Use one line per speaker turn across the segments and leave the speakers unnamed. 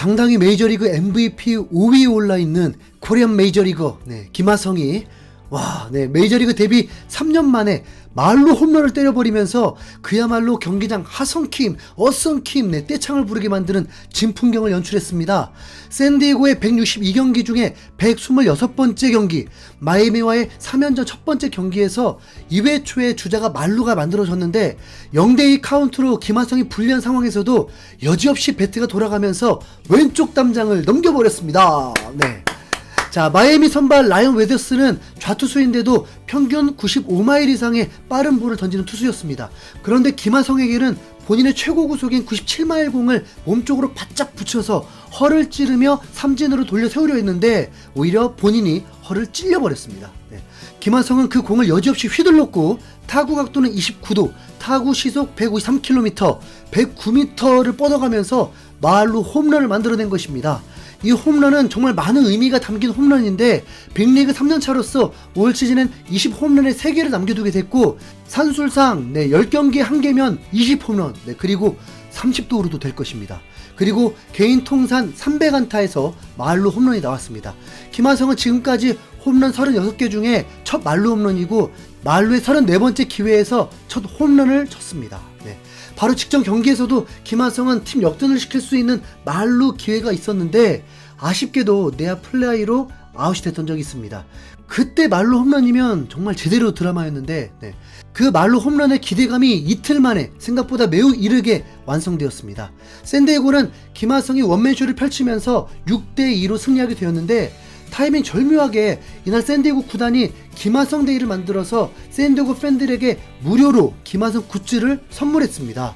당당히 메이저리그 MVP 5위에 올라있는 코리안 메이저리거 김하성이 메이저리그 데뷔 3년 만에 말로 홈런을 때려버리면서 그야말로 경기장 하성킴, 어성킴 떼창을 부르게 만드는 진풍경을 연출했습니다. 샌디에고의 162경기 중에 126번째 경기, 마이애미와의 3연전 첫 번째 경기에서 2회 초에 주자가 말루가 만들어졌는데 0대2 카운트로 김하성이 불리한 상황에서도 여지없이 배트가 돌아가면서 왼쪽 담장을 넘겨버렸습니다. 자, 마이애미 선발 라이언 웨더스는 좌투수인데도 평균 95마일 이상의 빠른 볼을 던지는 투수였습니다. 그런데 김하성에게는 본인의 최고 구속인 97마일 공을 몸쪽으로 바짝 붙여서 허를 찌르며 삼진으로 돌려 세우려 했는데 오히려 본인이 허를 찔려버렸습니다. 김하성은 그 공을 여지없이 휘둘렀고 타구 각도는 29도, 타구 시속 153km, 109m를 뻗어가면서 말로 홈런을 만들어낸 것입니다. 이 홈런은 정말 많은 의미가 담긴 홈런인데 빅리그 3년차로서 올 시즌엔 20홈런에 3개를 남겨두게 됐고 산술상 10경기에 1개면 20홈런 그리고 30도루도 될 것입니다. 그리고 개인 통산 300안타에서 말루 홈런이 나왔습니다. 김하성은 지금까지 홈런 36개 중에 첫 말루 홈런이고 말루의 34번째 기회에서 첫 홈런을 쳤습니다. 바로 직전 경기에서도 김하성은 팀 역전을 시킬 수 있는 말루 기회가 있었는데 아쉽게도 내야 플라이로 아웃이 됐던 적이 있습니다. 그때 말루 홈런이면 정말 제대로 드라마였는데 그 말루 홈런의 기대감이 이틀 만에 생각보다 매우 이르게 완성되었습니다. 샌디에고는 김하성이 원맨쇼를 펼치면서 6대2로 승리하게 되었는데 타이밍 절묘하게 이날 샌디에고 구단이 김하성 데이를 만들어서 샌디에고 팬들에게 무료로 김하성 굿즈를 선물했습니다.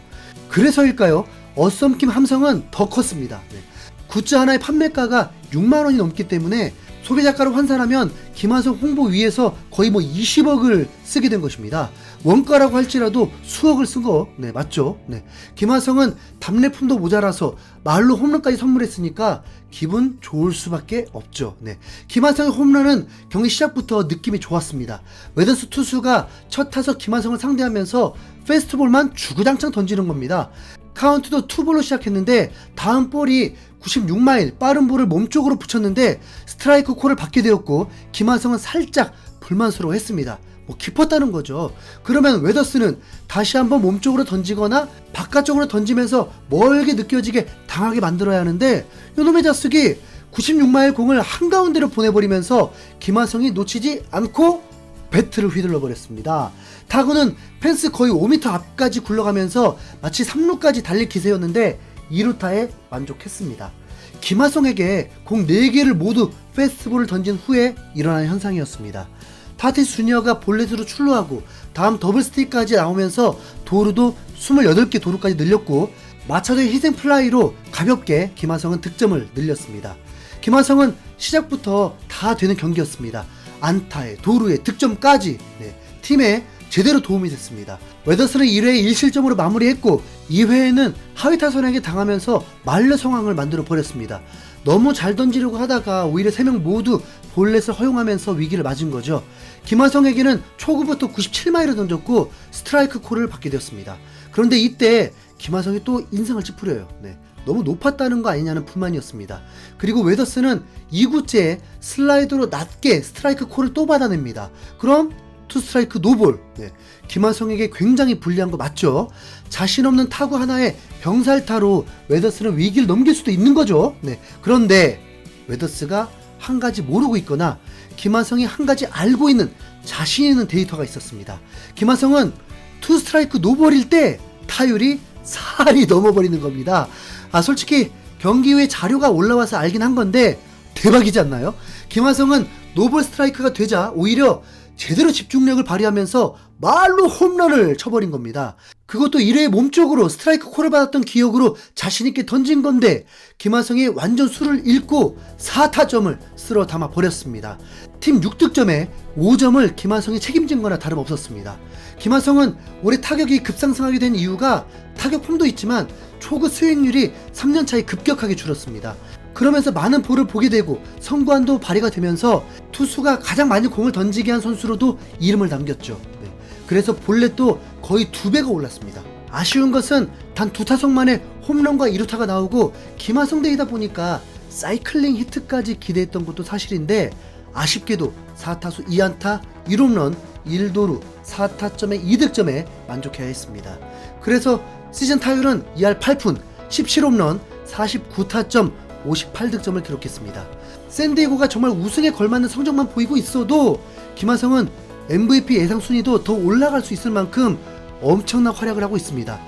그래서일까요? 어썸킴 함성은 더 컸습니다. 굿즈 하나의 판매가가 6만원이 넘기 때문에 소비자가로 환산하면 김하성 홍보 위해서 거의 20억을 쓰게 된 것입니다. 원가라고 할지라도 수억을 쓴 거 맞죠? 김하성은 답례품도 모자라서 말로 홈런까지 선물했으니까 기분 좋을 수밖에 없죠. 김하성의 홈런은 경기 시작부터 느낌이 좋았습니다. 웨더스 투수가 첫 타석 김하성을 상대하면서 페스트볼만 주구장창 던지는 겁니다. 카운트도 투볼로 시작했는데 다음 볼이 96마일 빠른 볼을 몸쪽으로 붙였는데 스트라이크 콜을 받게 되었고 김하성은 살짝 불만스러워했습니다. 깊었다는 거죠. 그러면 웨더스는 다시 한번 몸쪽으로 던지거나 바깥쪽으로 던지면서 멀게 느껴지게 당하게 만들어야 하는데 요놈의 자식이 96마일 공을 한가운데로 보내버리면서 김하성이 놓치지 않고 배트를 휘둘러 버렸습니다. 타구는 펜스 거의 5m 앞까지 굴러가면서 마치 3루까지 달릴 기세였는데 2루타에 만족했습니다. 김하성에게 공 4개를 모두 페스트볼을 던진 후에 일어난 현상이었습니다. 타티스 주니어가 볼넷으로 출루하고 다음 더블 스틱까지 나오면서 도루도 28개 도루까지 늘렸고 마차도의 희생 플라이로 가볍게 김하성은 득점을 늘렸습니다. 김하성은 시작부터 다 되는 경기였습니다. 안타에 도루에 득점까지 팀에 제대로 도움이 됐습니다. 웨더스는 1회에 1실점으로 마무리했고 2회에는 하위 타선에게 당하면서 말려 상황을 만들어 버렸습니다. 너무 잘 던지려고 하다가 오히려 3명 모두 볼넷을 허용하면서 위기를 맞은 거죠. 김하성에게는 초구부터 97마일을 던졌고 스트라이크 콜을 받게 되었습니다. 그런데 이때 김하성이 또 인상을 찌푸려요. 너무 높았다는 거 아니냐는 불만이었습니다. 그리고 웨더스는 2구째에 슬라이더로 낮게 스트라이크 콜을 또 받아냅니다. 그럼 투 스트라이크 노볼. 김하성에게 굉장히 불리한 거 맞죠? 자신 없는 타구 하나에 병살타로 웨더스는 위기를 넘길 수도 있는 거죠. 그런데 웨더스가 한 가지 모르고 있거나 김하성이 한 가지 알고 있는 자신 있는 데이터가 있었습니다. 김하성은 투 스트라이크 노볼일 때 타율이 4할이 넘어버리는 겁니다. 솔직히 경기 후에 자료가 올라와서 알긴 한 건데 대박이지 않나요? 김하성은 노볼 스트라이크가 되자 오히려 제대로 집중력을 발휘하면서 말로 홈런을 쳐버린 겁니다. 그것도 1회에 몸쪽으로 스트라이크 콜을 받았던 기억으로 자신있게 던진 건데 김하성이 완전 수를 읽고 4타점을 쓸어 담아 버렸습니다. 팀 6득점에 5점을 김하성이 책임진 거나 다름없었습니다. 김하성은 올해 타격이 급상승하게 된 이유가 타격 폼도 있지만 초구 스윙률이 3년차에 급격하게 줄었습니다. 그러면서 많은 볼을 보게 되고 선구안도 발휘가 되면서 투수가 가장 많이 공을 던지게 한 선수로도 이름을 남겼죠. 그래서 볼넷도 거의 2배가 올랐습니다. 아쉬운 것은 단 2타석 만에 홈런과 2루타가 나오고 김하성 데이다 보니까 사이클링 히트까지 기대했던 것도 사실인데 아쉽게도 4타수 2안타 1홈런 1도루 4타점에 2득점에 만족해야 했습니다. 그래서 시즌 타율은 2할 8푼 17홈런 49타점 58득점을 기록했습니다. 샌디에고가 정말 우승에 걸맞는 성적만 보이고 있어도 김하성은 MVP 예상 순위도 더 올라갈 수 있을 만큼 엄청난 활약을 하고 있습니다.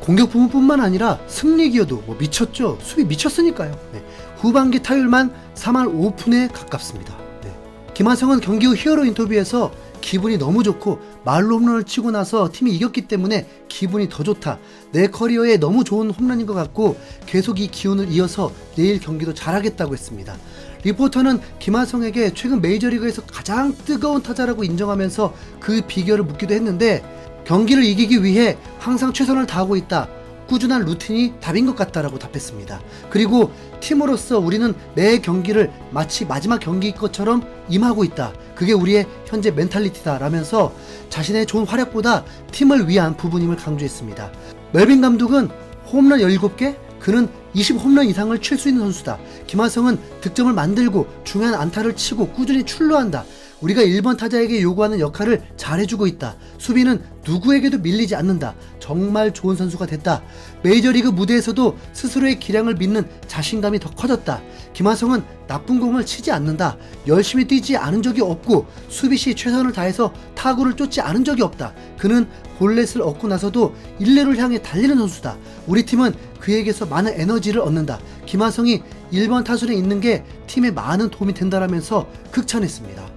공격 부문뿐만 아니라 승리 기여도 미쳤죠. 수비 미쳤으니까요. 네. 후반기 타율만 3할 5푼에 가깝습니다. 네. 김하성은 경기 후 히어로 인터뷰에서 기분이 너무 좋고 말로 홈런을 치고 나서 팀이 이겼기 때문에 기분이 더 좋다. 내 커리어에 너무 좋은 홈런인 것 같고 계속 이 기운을 이어서 내일 경기도 잘하겠다고 했습니다. 리포터는 김하성에게 최근 메이저리그에서 가장 뜨거운 타자라고 인정하면서 그 비결을 묻기도 했는데 경기를 이기기 위해 항상 최선을 다하고 있다. 꾸준한 루틴이 답인 것 같다라고 답했습니다. 그리고 팀으로서 우리는 매 경기를 마치 마지막 경기일 것처럼 임하고 있다. 그게 우리의 현재 멘탈리티다 라면서 자신의 좋은 활약보다 팀을 위한 부분임을 강조했습니다. 멜빈 감독은 홈런 17개? 그는 20홈런 이상을 칠 수 있는 선수다. 김하성은 득점을 만들고 중요한 안타를 치고 꾸준히 출루한다. 우리가 1번 타자에게 요구하는 역할을 잘해주고 있다. 수비는 누구에게도 밀리지 않는다. 정말 좋은 선수가 됐다. 메이저리그 무대에서도 스스로의 기량을 믿는 자신감이 더 커졌다. 김하성은 나쁜 공을 치지 않는다. 열심히 뛰지 않은 적이 없고 수비 시 최선을 다해서 타구를 쫓지 않은 적이 없다. 그는 볼넷을 얻고 나서도 1루를 향해 달리는 선수다. 우리 팀은 그에게서 많은 에너지를 얻는다. 김하성이 1번 타순에 있는 게 팀에 많은 도움이 된다라면서 극찬했습니다.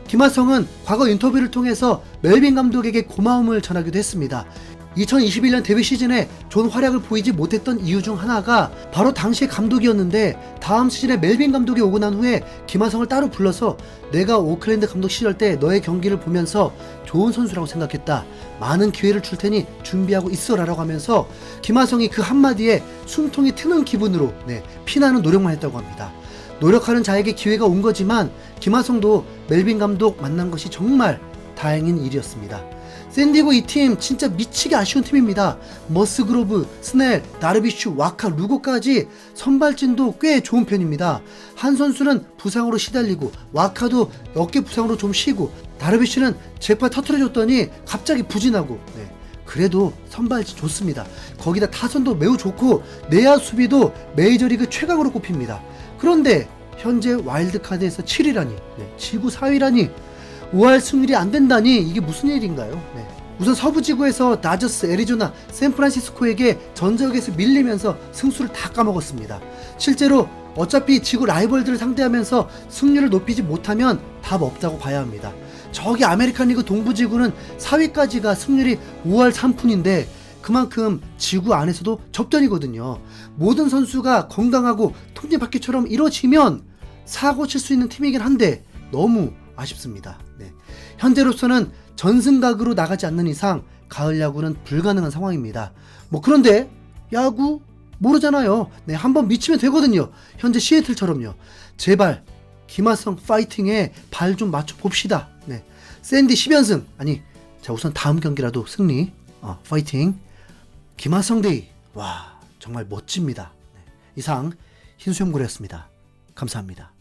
김하성은 과거 인터뷰를 통해서 멜빈 감독에게 고마움을 전하기도 했습니다. 2021년 데뷔 시즌에 좋은 활약을 보이지 못했던 이유 중 하나가 바로 당시의 감독이었는데 다음 시즌에 멜빈 감독이 오고 난 후에 김하성을 따로 불러서 내가 오클랜드 감독 시절 때 너의 경기를 보면서 좋은 선수라고 생각했다. 많은 기회를 줄 테니 준비하고 있어라 라고 하면서 김하성이 그 한마디에 숨통이 트는 기분으로 피나는 노력만 했다고 합니다. 노력하는 자에게 기회가 온 거지만 김하성도 멜빈 감독 만난 것이 정말 다행인 일이었습니다. 샌디에고 이 팀 진짜 미치게 아쉬운 팀입니다. 머스그로브, 스넬, 다르비슈, 와카, 루고까지 선발진도 꽤 좋은 편입니다. 한 선수는 부상으로 시달리고 와카도 어깨 부상으로 좀 쉬고 다르비슈는 제파 터트려줬더니 갑자기 부진하고 그래도 선발진 좋습니다. 거기다 타선도 매우 좋고 내야 수비도 메이저리그 최강으로 꼽힙니다. 그런데 현재 와일드카드에서 7위라니 지구 4위라니 5할 승률이 안 된다니 이게 무슨 일인가요? 우선 서부지구에서 다저스, 애리조나, 샌프란시스코에게 전적에서 밀리면서 승수를 다 까먹었습니다. 실제로 어차피 지구 라이벌들을 상대하면서 승률을 높이지 못하면 답 없다고 봐야 합니다. 저기 아메리칸 리그 동부지구는 4위까지가 승률이 5할 3푼인데 그만큼 지구 안에서도 접전이거든요. 모든 선수가 건강하고 톱니바퀴처럼 이뤄지면 사고 칠 수 있는 팀이긴 한데 너무 아쉽습니다. 현재로서는 전승각으로 나가지 않는 이상 가을 야구는 불가능한 상황입니다. 그런데 야구 모르잖아요. 한번 미치면 되거든요. 현재 시애틀처럼요. 제발 김하성 파이팅에 발 좀 맞춰 봅시다. 샌디 10연승 자 우선 다음 경기라도 승리 파이팅. 김하성 데이 와 정말 멋집니다. 이상 흰수염고래였습니다. 감사합니다.